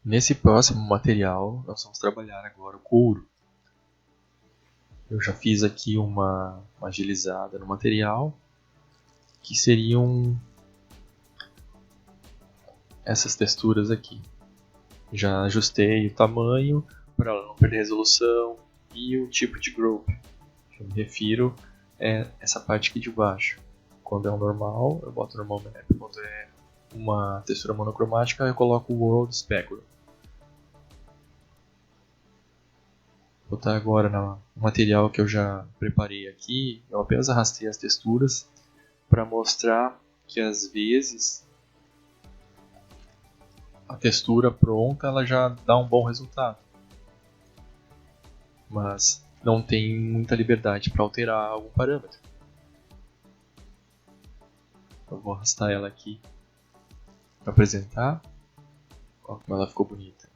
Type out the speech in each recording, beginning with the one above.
Nesse próximo material, nós vamos trabalhar agora o couro. Eu já fiz aqui uma agilizada no material, que seriam essas texturas aqui. Já ajustei o tamanho para não perder resolução e o tipo de group. Que eu me refiro é essa parte aqui de baixo. Quando é um normal, eu boto normal map. Quando é uma textura monocromática, eu coloco o world specular. Vou botar agora no material que eu já preparei aqui. Eu apenas arrastei as texturas para mostrar que às vezes a textura pronta ela já dá um bom resultado, mas não tem muita liberdade para alterar algum parâmetro. Eu vou arrastar ela aqui para apresentar. Olha como ela ficou bonita.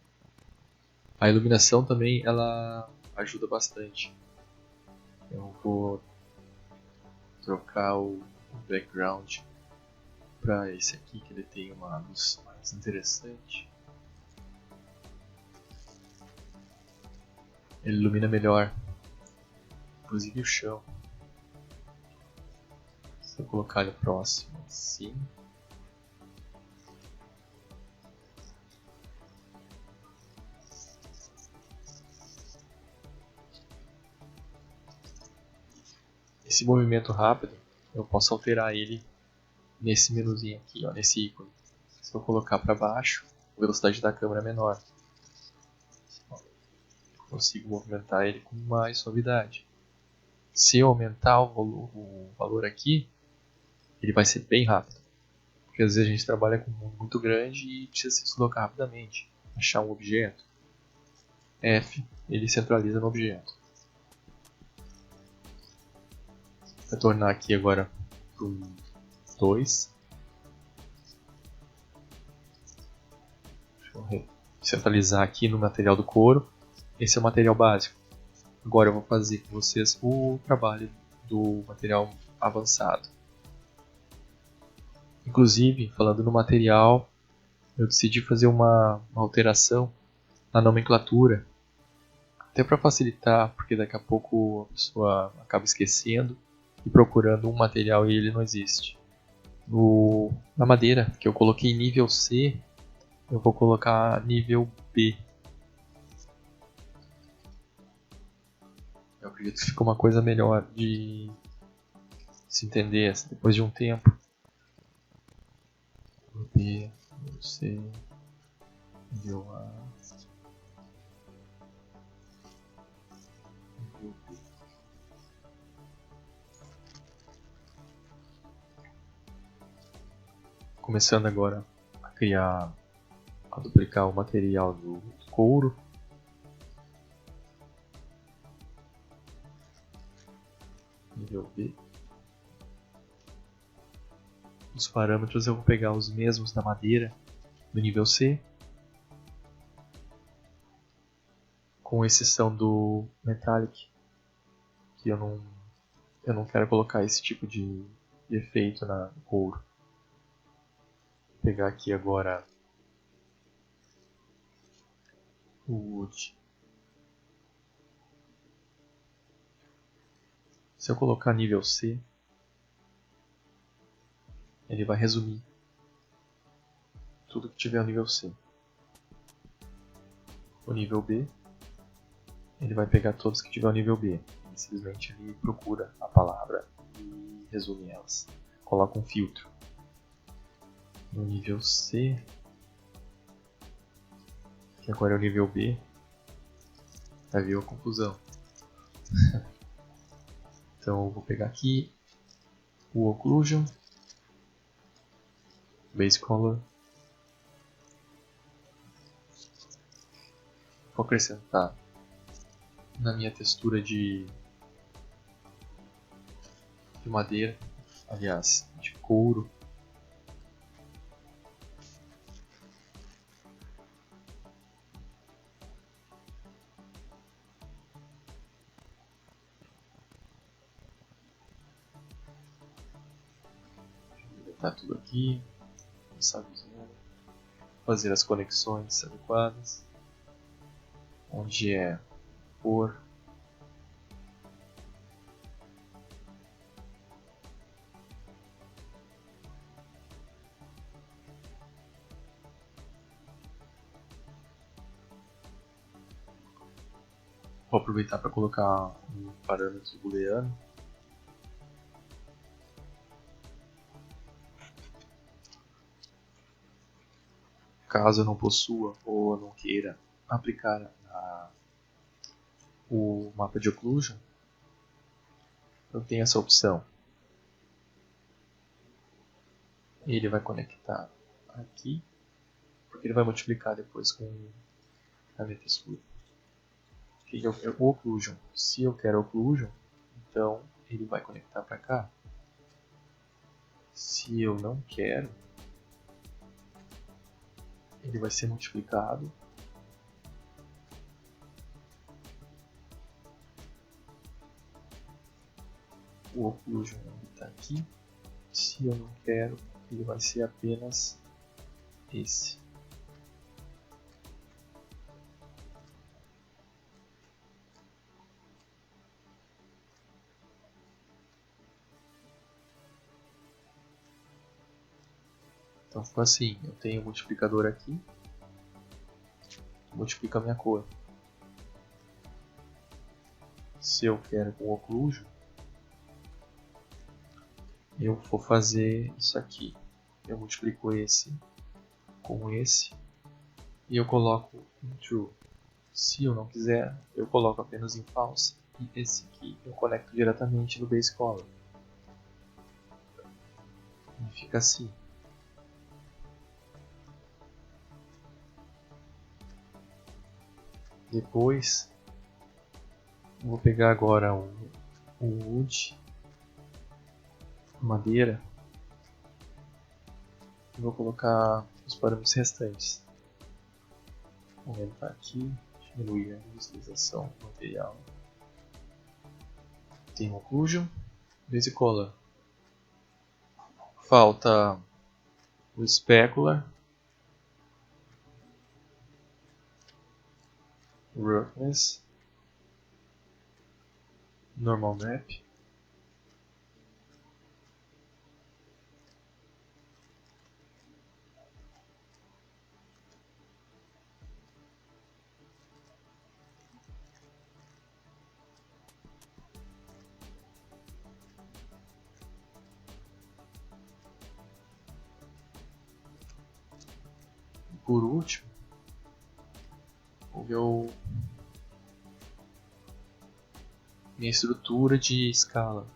A iluminação também ela ajuda bastante. Eu vou trocar o background para esse aqui, que ele tem uma luz mais interessante. Ele ilumina melhor, inclusive o chão. Se eu colocar ele próximo assim, esse movimento rápido eu posso alterar ele nesse menuzinho aqui, ó, nesse ícone. Se eu colocar para baixo, a velocidade da câmera é menor. Consigo movimentar ele com mais suavidade. Se eu aumentar o valor aqui, ele vai ser bem rápido. Porque às vezes a gente trabalha com um mundo muito grande e precisa se deslocar rapidamente. Achar um objeto. F, ele centraliza no objeto. Vou tornar aqui agora para o 2. Deixa eu centralizar aqui no material do couro. Esse é o material básico. Agora eu vou fazer com vocês o trabalho do material avançado. Inclusive, falando no material, eu decidi fazer uma alteração na nomenclatura, até para facilitar, porque daqui a pouco a pessoa acaba esquecendo e procurando um material e ele não existe. Na madeira, que eu coloquei nível C, eu vou colocar nível B. Eu acredito que fica uma coisa melhor de se entender depois de um tempo. B, C, nível A, nível B. Começando agora a duplicar o material do couro. Nível B. Os parâmetros eu vou pegar os mesmos da madeira do nível C, com exceção do metallic, que eu não quero colocar esse tipo de efeito no couro. Vou pegar aqui agora o wood. Se eu colocar nível C, ele vai resumir tudo que tiver no nível C. O nível B, ele vai pegar todos que tiver no nível B. Simplesmente ele procura a palavra e resume elas. Coloca um filtro. No nível C, que agora é o nível B, já viu a confusão. Então eu vou pegar aqui o occlusion, base color, vou acrescentar na minha textura de madeira, aliás, de couro. Tá tudo aqui, essa visão. fazer as conexões adequadas, onde é pôr. Vou aproveitar para colocar um parâmetro booleano. Caso eu não possua ou não queira aplicar o mapa de occlusion, eu tenho essa opção. Ele vai conectar aqui, porque ele vai multiplicar depois com a minha textura. O occlusion. Se eu quero occlusion, então ele vai conectar para cá. Se eu não quero, ele vai ser multiplicado o occlusion está aqui. Se eu não quero, ele vai ser apenas esse. Então ficou assim, eu tenho o multiplicador aqui, multiplica a minha cor. Se eu quero com occlusion, eu vou fazer isso aqui. Eu multiplico esse com esse e eu coloco em true. Se eu não quiser, eu coloco apenas em false. E esse aqui eu conecto diretamente no base color. E fica assim. Depois, vou pegar agora um wood, madeira, e vou colocar os parâmetros restantes. Vou aumentar aqui, diminuir a visualização do material. Tem occlusion, base color. Falta o specular, roughness, normal map, e por último vou ver minha estrutura de escala,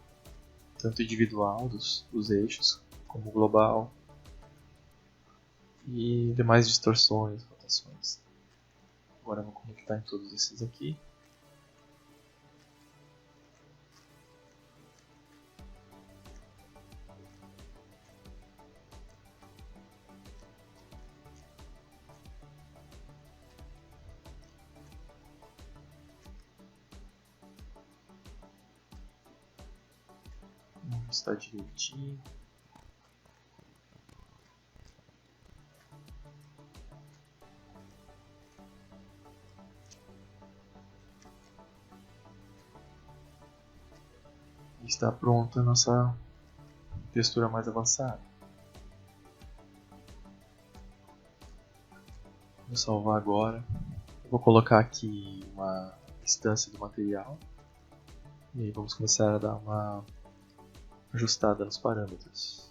tanto individual dos eixos, como global e demais distorções, rotações. Agora eu vou conectar em todos esses aqui. Está direitinho. Está pronta a nossa textura mais avançada. Vou salvar agora. Eu vou colocar aqui uma instância do material. E aí vamos começar a dar uma ajustada nos parâmetros.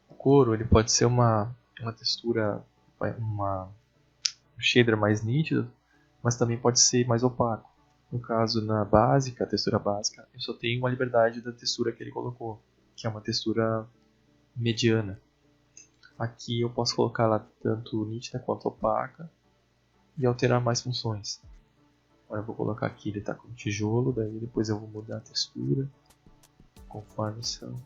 O couro ele pode ser uma textura, um shader mais nítido, mas também pode ser mais opaco. No caso, na básica, a textura básica, eu só tenho uma liberdade da textura que ele colocou, que é uma textura mediana. Aqui eu posso colocar ela tanto nítida quanto opaca e alterar mais funções. Agora eu vou colocar aqui, ele está com tijolo, daí depois eu vou mudar a textura conforme são.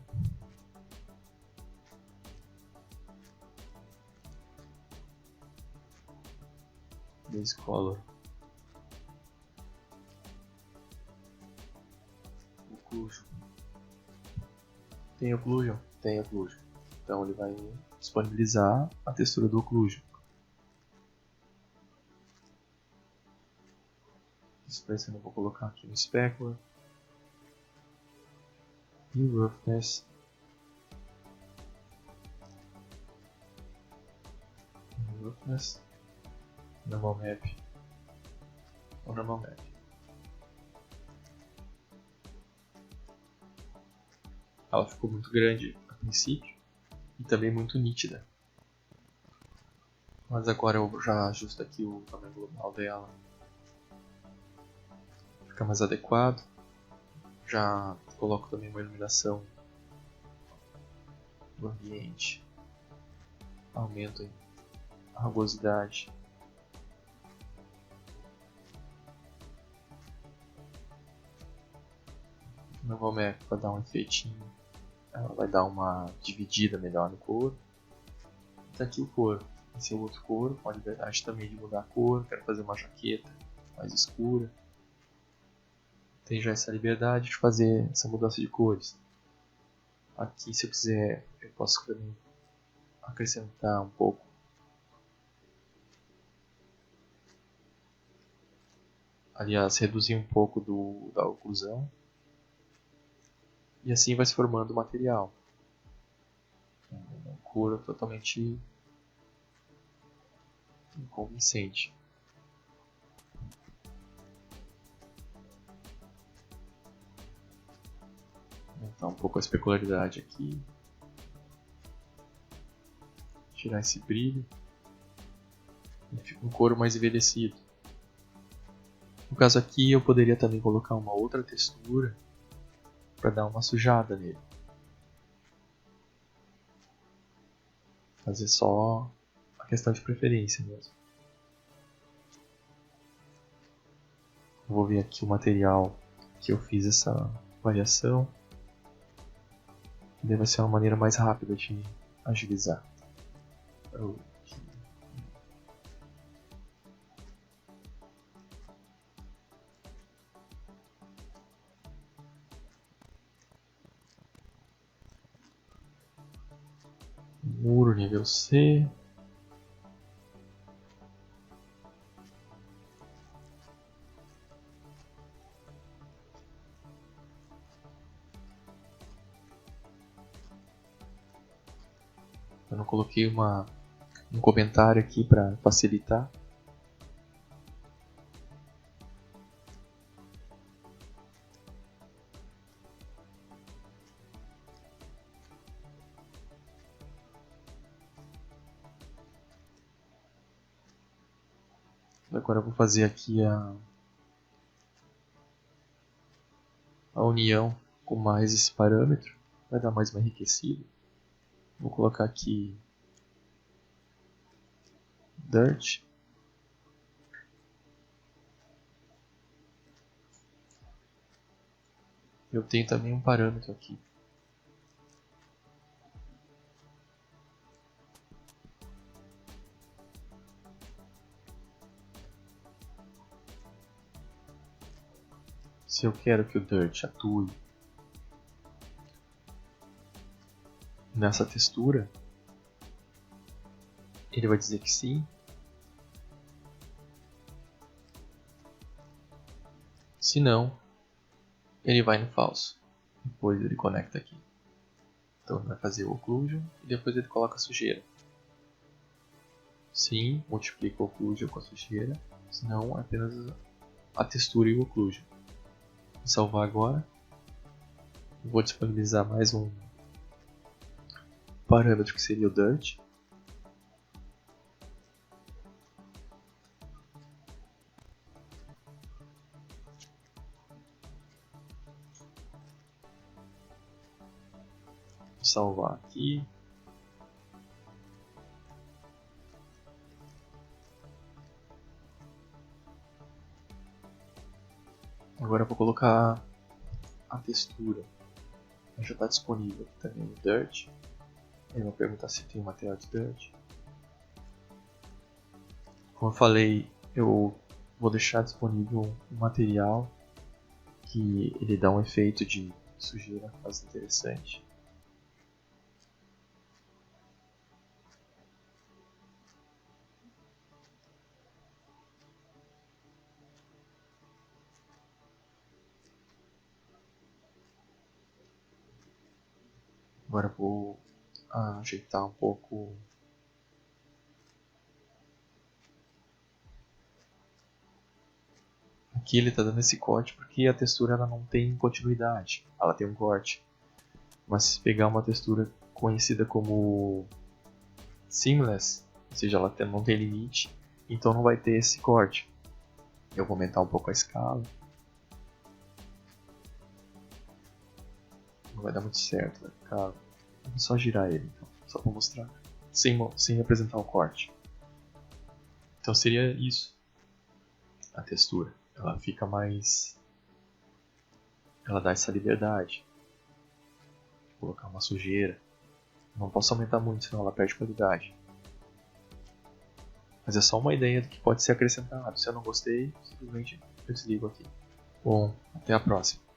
Base color. Occlusion. Tem Occlusion? Tem Occlusion. Então ele vai disponibilizar a textura do Occlusion. Displacement eu vou colocar aqui no Specular. E Roughness. Roughness. Normal Map. Ou Normal Map. Ela ficou muito grande a princípio e também muito nítida. Mas agora eu já ajusto aqui o tamanho global dela. Fica mais adequado. Já coloco também uma iluminação do ambiente. Aumento a rugosidade. Normal Map para dar um efeitinho. Ela vai dar uma dividida melhor no couro. Tá aqui o couro. Esse é o outro couro, com a liberdade também de mudar a cor. Quero fazer uma jaqueta mais escura. Tem já essa liberdade de fazer essa mudança de cores. Aqui, se eu quiser, eu posso também acrescentar um pouco. Aliás, reduzir um pouco da oclusão. E assim vai se formando o material. Uma cor totalmente inconvincente. Aumentar um pouco a especularidade aqui. Tirar esse brilho. E fica um couro mais envelhecido. No caso aqui eu poderia também colocar uma outra textura para dar uma sujada nele. Fazer só a questão de preferência mesmo. Vou ver aqui o material que eu fiz essa variação. Daí vai ser uma maneira mais rápida de agilizar. Muro nível C. Eu não coloquei um comentário aqui para facilitar. Agora eu vou fazer aqui a união com mais esse parâmetro. Vai dar mais uma enriquecida. Vou colocar aqui Dirt. Eu tenho também um parâmetro aqui. Se eu quero que o Dirt atue nessa textura, ele vai dizer que sim. Se não, ele vai no falso. Depois ele conecta aqui. Então ele vai fazer o Occlusion e depois ele coloca a sujeira. Sim, multiplica o Occlusion com a sujeira. Se não, apenas a textura e o Occlusion. Vou salvar agora. Vou disponibilizar mais um parâmetro que seria o Dirt. Vou salvar aqui. Agora eu vou colocar a textura. Já está disponível aqui também o Dirt. Ele vai perguntar se tem material de Dirt. Como eu falei, eu vou deixar disponível um material que ele dá um efeito de de sujeira, mais interessante. Agora eu vou ajeitar um pouco. Aqui ele está dando esse corte porque a textura ela não tem continuidade, ela tem um corte. Mas se pegar uma textura conhecida como seamless, ou seja, ela não tem limite, então não vai ter esse corte. Eu vou aumentar um pouco a escala. Não vai dar muito certo, vai ficar... Vou só girar ele, então, só para mostrar, sem apresentar o corte. Então seria isso, a textura. Ela fica mais... Ela dá essa liberdade. Vou colocar uma sujeira. Não posso aumentar muito, senão ela perde qualidade. Mas é só uma ideia do que pode ser acrescentado. Se eu não gostei, simplesmente eu desligo aqui. Bom, até a próxima.